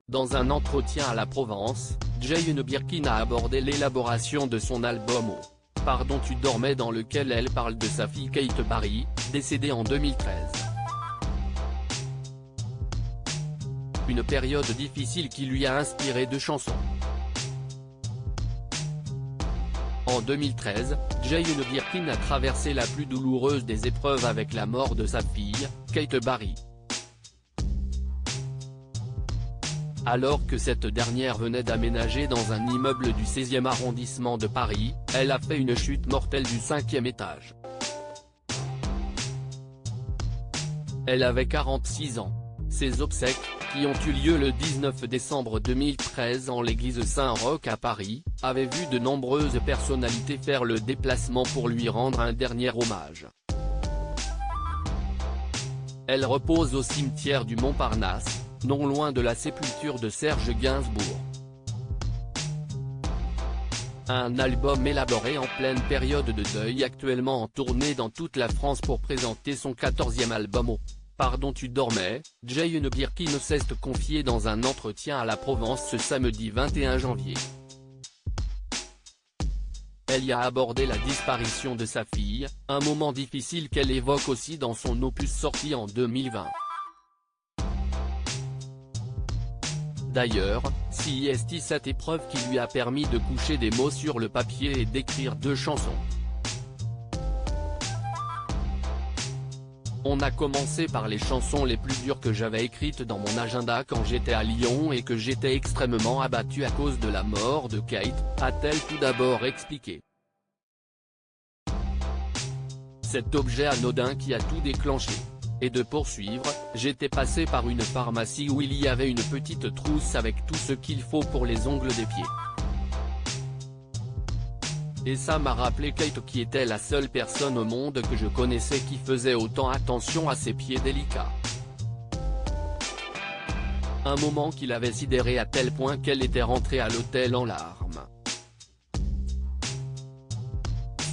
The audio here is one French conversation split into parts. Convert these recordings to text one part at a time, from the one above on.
Dans un entretien à la Provence, Jane Birkin a abordé l'élaboration de son album Oh, pardon tu dormais, dans lequel elle parle de sa fille Kate Barry, décédée en 2013. Une période difficile qui lui a inspiré deux chansons. En 2013, Jane Birkin a traversé la plus douloureuse des épreuves avec la mort de sa fille, Kate Barry. Alors que cette dernière venait d'aménager dans un immeuble du 16e arrondissement de Paris, elle a fait une chute mortelle du 5e étage. Elle avait 46 ans. Ses obsèques, qui ont eu lieu le 19 décembre 2013 en l'église Saint-Roch à Paris, avaient vu de nombreuses personnalités faire le déplacement pour lui rendre un dernier hommage. Elle repose au cimetière du Montparnasse, non loin de la sépulture de Serge Gainsbourg. Un album élaboré en pleine période de deuil, actuellement en tournée dans toute la France pour présenter son 14e album Oh, pardon tu dormais, Jane Birkin s'est confiée dans un entretien à la Provence ce samedi 21 janvier. Elle y a abordé la disparition de sa fille, un moment difficile qu'elle évoque aussi dans son opus sorti en 2020. D'ailleurs, c'est cette épreuve qui lui a permis de coucher des mots sur le papier et d'écrire deux chansons. On a commencé par les chansons les plus dures que j'avais écrites dans mon agenda quand j'étais à Lyon et que j'étais extrêmement abattue à cause de la mort de Kate, a-t-elle tout d'abord expliqué. Cet objet anodin qui a tout déclenché. Et de poursuivre, j'étais passé par une pharmacie où il y avait une petite trousse avec tout ce qu'il faut pour les ongles des pieds. Et ça m'a rappelé Kate, qui était la seule personne au monde que je connaissais qui faisait autant attention à ses pieds délicats. Un moment qui l'avait sidérée à tel point qu'elle était rentrée à l'hôtel en larmes.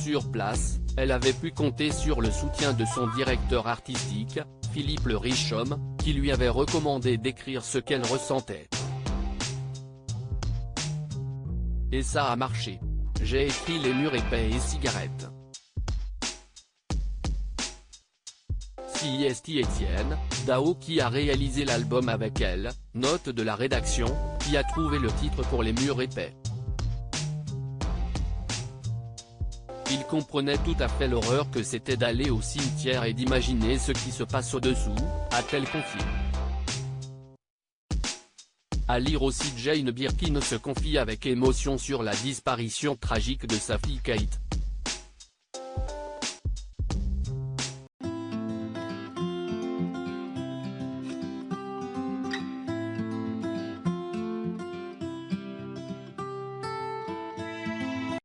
Sur place, elle avait pu compter sur le soutien de son directeur artistique, Philippe Le Richomme, qui lui avait recommandé d'écrire ce qu'elle ressentait. Et ça a marché. J'ai écrit Les murs épais et cigarettes. Étienne Dao, qui a réalisé l'album avec elle, note de la rédaction, qui a trouvé le titre pour Les murs épais. Il comprenait tout à fait l'horreur que c'était d'aller au cimetière et d'imaginer ce qui se passe au-dessous, a-t-elle confié. À lire aussi, Jane Birkin se confie avec émotion sur la disparition tragique de sa fille Kate.